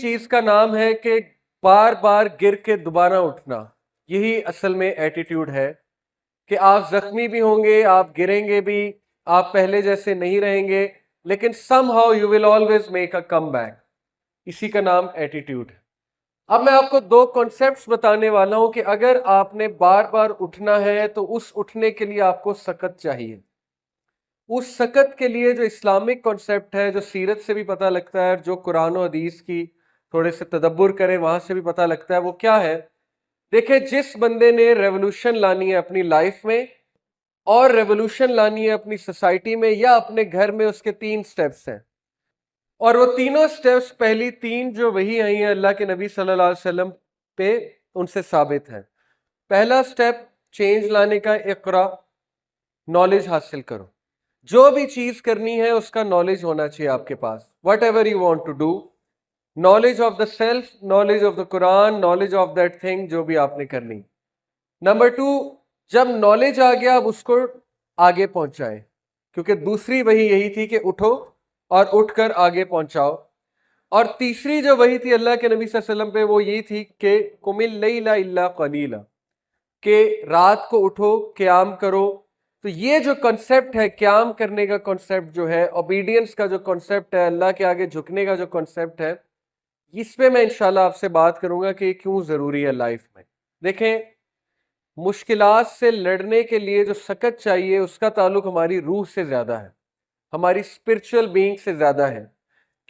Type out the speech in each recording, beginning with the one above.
چیز کا نام ہے کہ بار بار گر کے دوبارہ اٹھنا. یہی اصل میں ایٹیٹیوڈ ہے کہ آپ زخمی بھی ہوں گے, آپ گریں گے بھی, آپ پہلے جیسے نہیں رہیں گے, لیکن some how you will always make a come back. اسی کا نام ایٹیٹیوڈ ہے. اب میں آپ کو دو کانسیپٹس بتانے والا ہوں کہ اگر آپ نے بار بار اٹھنا ہے تو اس اٹھنے کے لیے آپ کو سکت چاہیے. اس سکت کے لیے جو اسلامک کانسیپٹ ہے, جو سیرت سے بھی پتہ لگتا ہے, جو قرآن و حدیث کی تھوڑے سے تدبر کریں وہاں سے بھی پتہ لگتا ہے, وہ کیا ہے. دیکھیں, جس بندے نے ریولوشن لانی ہے اپنی لائف میں اور ریولوشن لانی ہے اپنی سوسائٹی میں یا اپنے گھر میں, اس کے تین سٹیپس ہیں. اور وہ تینوں سٹیپس, پہلی تین جو وہی آئی ہیں اللہ کے نبی صلی اللہ علیہ وسلم پہ, ان سے ثابت ہے. پہلا سٹیپ چینج لانے کا, اقرا, نالج حاصل کرو. جو بھی چیز کرنی ہے اس کا نالج ہونا چاہیے آپ کے پاس. Whatever you want to do, knowledge of the self, knowledge of the Quran, knowledge of that thing جو بھی آپ نے کرنی. نمبر 2, جب نالج آ گیا اب اس کو آگے پہنچائیں, کیونکہ دوسری وہی یہی تھی کہ اٹھو اور اٹھ کر آگے پہنچاؤ. اور تیسری جو وہی تھی اللہ کے نبی صلی اللہ علیہ وسلم پہ, وہ یہی تھی کہ قم اللیل الا قلیلا, کہ رات کو اٹھو, قیام کرو. تو یہ جو کنسپٹ ہے قیام کرنے کا کنسپٹ جو ہے, اوبیڈینس کا جو کنسپٹ ہے, اللہ کے آگے جھکنے کا جو کنسپٹ ہے, اس پہ میں انشاءاللہ آپ سے بات کروں گا کہ یہ کیوں ضروری ہے لائف میں. دیکھیں, مشکلات سے لڑنے کے لیے جو سکت چاہیے اس کا تعلق ہماری روح سے زیادہ ہے, ہماری اسپرچل بینگ سے زیادہ ہے.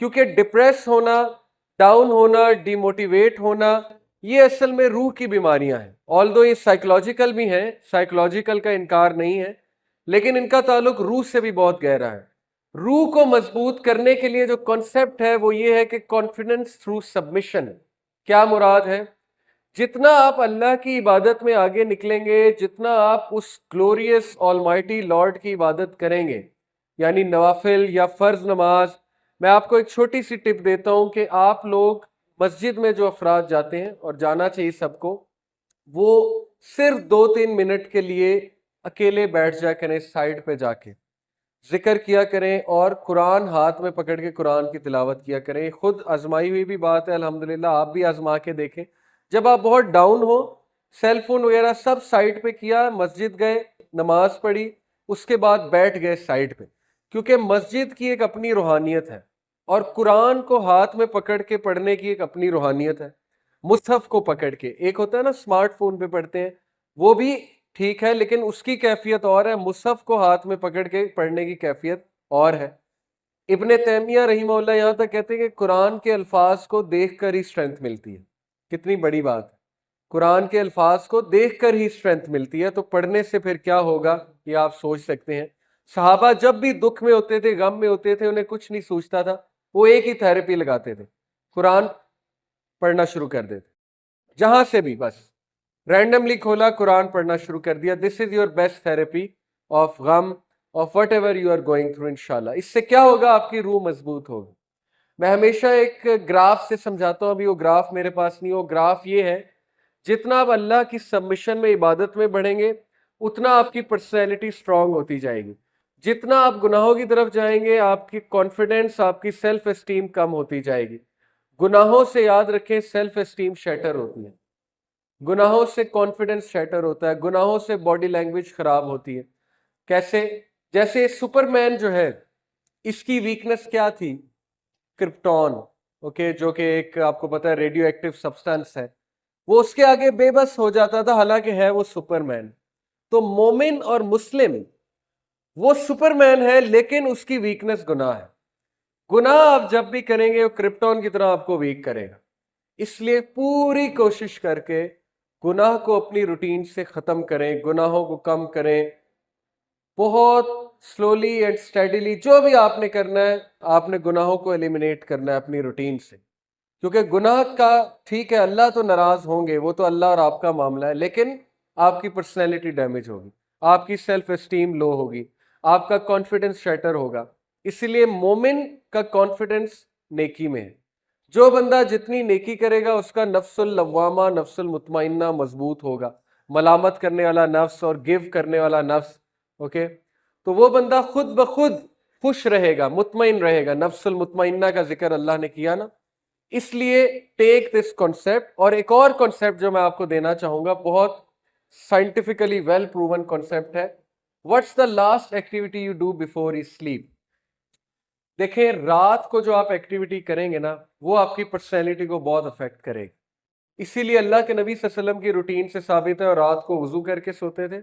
کیونکہ ڈپریس ہونا, ڈاؤن ہونا, ڈی موٹیویٹ ہونا, یہ اصل میں روح کی بیماریاں ہیں. آلدو یہ سائیکلوجیکل بھی ہیں, سائیکلوجیکل کا انکار نہیں ہے, لیکن ان کا تعلق روح سے بھی بہت گہرا ہے. روح کو مضبوط کرنے کے لیے جو کانسیپٹ ہے وہ یہ ہے کہ کانفیڈنس تھرو سبمیشن. کیا مراد ہے؟ جتنا آپ اللہ کی عبادت میں آگے نکلیں گے, جتنا آپ اس گلوریس آلمائٹی لارڈ کی عبادت کریں گے, یعنی نوافل یا فرض نماز. میں آپ کو ایک چھوٹی سی ٹپ دیتا ہوں کہ آپ لوگ مسجد میں جو افراد جاتے ہیں, اور جانا چاہیے سب کو, وہ صرف 2-3 منٹ کے لیے اکیلے بیٹھ جا کریں, سائڈ پہ جا کے ذکر کیا کریں اور قرآن ہاتھ میں پکڑ کے قرآن کی تلاوت کیا کریں. خود آزمائی ہوئی بھی بات ہے الحمدللہ, آپ بھی آزما کے دیکھیں. جب آپ بہت ڈاؤن ہو, سیل فون وغیرہ سب سائڈ پہ کیا, مسجد گئے, نماز پڑھی, اس کے بعد بیٹھ گئے سائڈ پہ, کیونکہ مسجد کی ایک اپنی روحانیت ہے اور قرآن کو ہاتھ میں پکڑ کے پڑھنے کی ایک اپنی روحانیت ہے. مصحف کو پکڑ کے, ایک ہوتا ہے نا اسمارٹ فون پہ پڑھتے ہیں, وہ بھی ٹھیک ہے لیکن اس کی کیفیت اور ہے, مصحف کو ہاتھ میں پکڑ کے پڑھنے کی کیفیت اور ہے. ابن تیمیہ رحمہ اللہ یہاں تک کہتے ہیں کہ قرآن کے الفاظ کو دیکھ کر ہی اسٹرینتھ ملتی ہے. کتنی بڑی بات ہے, قرآن کے الفاظ کو دیکھ کر ہی اسٹرینتھ ملتی ہے. تو پڑھنے سے پھر کیا ہوگا یہ آپ سوچ سکتے ہیں. صحابہ جب بھی دکھ میں ہوتے تھے, غم میں ہوتے تھے, انہیں کچھ نہیں سوچتا تھا, وہ ایک ہی تھیراپی لگاتے تھے, قرآن پڑھنا شروع کر دیتے. جہاں سے بھی بس رینڈملی کھولا, قرآن پڑھنا شروع کر دیا. This is your best therapy of غم, of whatever you are going through. انشاءاللہ اس سے کیا ہوگا, آپ کی روح مضبوط ہوگی. میں ہمیشہ ایک گراف سے سمجھاتا ہوں, ابھی وہ گراف میرے پاس نہیں. وہ گراف یہ ہے, جتنا آپ اللہ کی سبمیشن میں, عبادت میں بڑھیں گے, اتنا آپ کی پرسنالٹی اسٹرانگ ہوتی جائے گی. جتنا آپ گناہوں کی طرف جائیں گے, آپ کی کانفیڈنس, آپ کی سیلف اسٹیم کم ہوتی جائے گی. گناہوں سے یاد رکھیں سیلف اسٹیم شیٹر ہوتی ہے, گناہوں سے کانفیڈنس شیٹر ہوتا ہے, گناہوں سے باڈی لینگویج خراب ہوتی ہے. کیسے؟ جیسے سپر مین جو ہے, اس کی ویکنس کیا تھی؟ کرپٹون, اوکے, جو کہ ایک آپ کو پتا ہے ریڈیو ایکٹیو سبسٹانس ہے. وہ اس کے آگے بے بس ہو جاتا تھا, حالانکہ ہے وہ سپر مین. تو مومن اور مسلم وہ سپر مین ہے, لیکن اس کی ویکنس گناہ ہے. گناہ آپ جب بھی کریں گے وہ کرپٹون کی طرح آپ کو ویک کرے گا. اس لیے پوری کوشش کر کے گناہ کو اپنی روٹین سے ختم کریں, گناہوں کو کم کریں. بہت سلولی اینڈ اسٹیڈیلی جو بھی آپ نے کرنا ہے, آپ نے گناہوں کو ایلیمینیٹ کرنا ہے اپنی روٹین سے. کیونکہ گناہ کا ٹھیک ہے, اللہ تو ناراض ہوں گے, وہ تو اللہ اور آپ کا معاملہ ہے, لیکن آپ کی پرسنالٹی ڈیمیج ہوگی, آپ کی سیلف اسٹیم لو ہوگی, آپ کا کانفیڈنس شیٹر ہوگا. اسی لیے مومن کا کانفیڈنس نیکی میں ہے. جو بندہ جتنی نیکی کرے گا اس کا نفس اللوامہ, نفس المطمئنہ مضبوط ہوگا. ملامت کرنے والا نفس اور گیو کرنے والا نفس, اوکے, تو وہ بندہ خود بخود خوش رہے گا, مطمئن رہے گا. نفس المطمئنہ کا ذکر اللہ نے کیا نا, اس لیے ٹیک دس کانسیپٹ. اور ایک اور کانسیپٹ جو میں آپ کو دینا چاہوں گا, بہت سائنٹیفکلی ویل پروون کانسیپٹ ہے. What's the last activity you do before you sleep? دیکھیں, رات کو جو آپ ایکٹیویٹی کریں گے نا, وہ آپ کی پرسنالٹی کو بہت افیکٹ کرے گی. اسی لیے اللہ کے نبی صلی اللہ علیہ وسلم کی روٹین سے ثابت ہے, اور رات کو وضو کر کے سوتے تھے,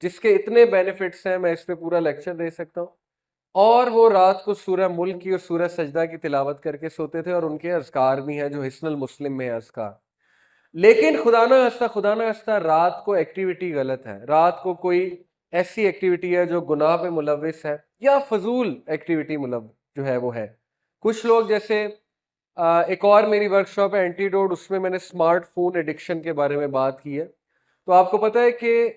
جس کے اتنے بینیفٹس ہیں میں اس پہ پورا لیکچر دے سکتا ہوں. اور وہ رات کو سورہ ملک کی اور سورہ سجدہ کی تلاوت کر کے سوتے تھے, اور ان کے اذکار بھی ہیں جو حسن المسلم میں اذکار. لیکن خدا نہ خواستہ رات کو ایکٹیویٹی غلط ہے, رات کو کوئی ایسی ایکٹیویٹی ہے جو گناہ پہ ملوث ہے, یا فضول ایکٹیویٹی جو ہے وہ ہے. کچھ لوگ جیسے ایک اور میری ورکشاپ ہے اینٹیڈوٹ, اس میں نے اسمارٹ فون ایڈکشن کے بارے میں بات کی ہے. تو آپ کو پتہ ہے کہ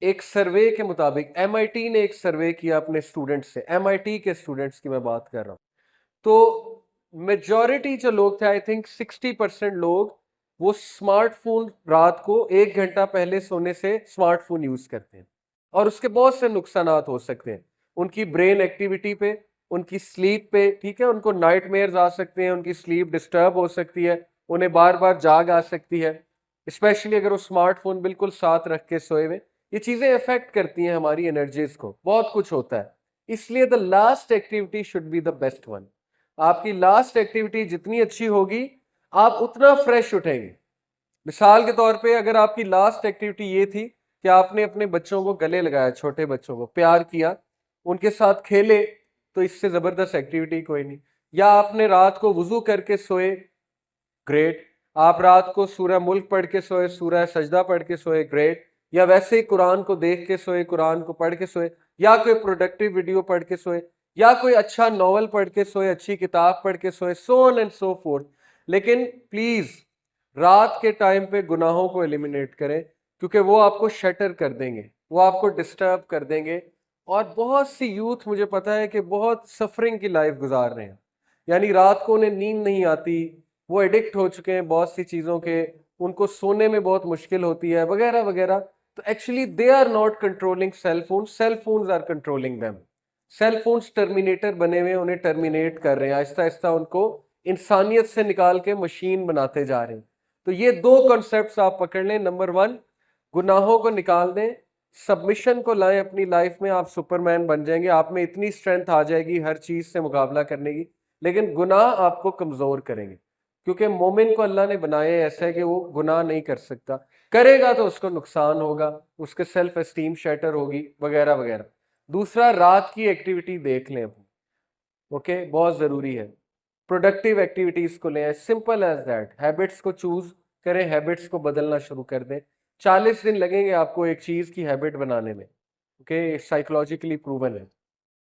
ایک سروے کے مطابق ایم آئی ٹی نے ایک سروے کیا اپنے اسٹوڈنٹس سے, ایم آئی ٹی کے اسٹوڈنٹس کی میں بات کر رہا ہوں. تو میجورٹی جو لوگ تھے, آئی تھنک 60% لوگ, وہ اسمارٹ فون رات کو 1 گھنٹہ پہلے سونے سے اسمارٹ فون یوز کرتے ہیں, اور اس کے بہت سے نقصانات ہو سکتے ہیں ان کی برین ایکٹیویٹی پہ, ان کی سلیپ پہ. ٹھیک ہے, ان کو نائٹ میئرز آ سکتے ہیں, ان کی سلیپ ڈسٹرب ہو سکتی ہے, انہیں بار بار جاگ آ سکتی ہے, اسپیشلی اگر وہ اسمارٹ فون بالکل ساتھ رکھ کے سوئے ہوئے. یہ چیزیں افیکٹ کرتی ہیں ہماری انرجیز کو, بہت کچھ ہوتا ہے. اس لیے the last activity should be the best one. آپ کی لاسٹ ایکٹیویٹی جتنی اچھی ہوگی, آپ اتنا فریش اٹھیں گے. مثال کے طور پہ اگر آپ کی لاسٹ ایکٹیویٹی یہ تھی کہ آپ نے اپنے بچوں کو گلے لگایا, چھوٹے بچوں کو پیار کیا, ان کے ساتھ کھیلے, تو اس سے زبردست ایکٹیویٹی کوئی نہیں. یا آپ نے رات کو وضو کر کے سوئے, گریٹ. آپ رات کو سورہ ملک پڑھ کے سوئے, سورہ سجدہ پڑھ کے سوئے, گریٹ. یا ویسے ہی قرآن کو دیکھ کے سوئے, قرآن کو پڑھ کے سوئے, یا کوئی پروڈکٹیو ویڈیو پڑھ کے سوئے, یا کوئی اچھا ناول پڑھ کے سوئے, اچھی کتاب پڑھ کے سوئے, سو آن اینڈ سو فورتھ. لیکن پلیز رات کے ٹائم پہ گناہوں کو ایلیمینیٹ کریں, کیونکہ وہ آپ کو شٹر کر دیں گے, وہ آپ کو ڈسٹرب کر دیں گے. اور بہت سی یوتھ مجھے پتا ہے کہ بہت سفرنگ کی لائف گزار رہے ہیں, یعنی رات کو انہیں نیند نہیں آتی, وہ ایڈکٹ ہو چکے ہیں بہت سی چیزوں کے, ان کو سونے میں بہت مشکل ہوتی ہے, وغیرہ وغیرہ. تو actually they are not controlling cell phones, cell phones are controlling them. Cell phones terminator بنے ہوئے, انہیں ٹرمینیٹ کر رہے ہیں آہستہ آہستہ, ان کو انسانیت سے نکال کے مشین بناتے جا رہے ہیں. تو یہ 2 کانسیپٹس آپ پکڑ لیں. نمبر 1, گناہوں کو نکال دیں, سبمیشن کو لائیں اپنی لائف میں, آپ سپر مین بن جائیں گے, آپ میں اتنی اسٹرینتھ آ جائے گی ہر چیز سے مقابلہ کرنے کی. لیکن گناہ آپ کو کمزور کریں گے, کیونکہ مومن کو اللہ نے بنایا ایسا ہے کہ وہ گناہ نہیں کر سکتا, کرے گا تو اس کو نقصان ہوگا, اس کے سیلف اسٹیم شیٹر ہوگی, وغیرہ وغیرہ. دوسرا, رات کی ایکٹیویٹی دیکھ لیں اپنی, اوکے, بہت ضروری ہے. پروڈکٹیو ایکٹیویٹیز کو لیں, سمپل ایز دیٹ. ہیبٹس کو چوز کریں, ہیبٹس کو بدلنا شروع کر دیں. 40 دن لگیں گے آپ کو ایک چیز کی ہیبٹ بنانے میں, اوکے, سائیکولوجیکلی پروون ہے.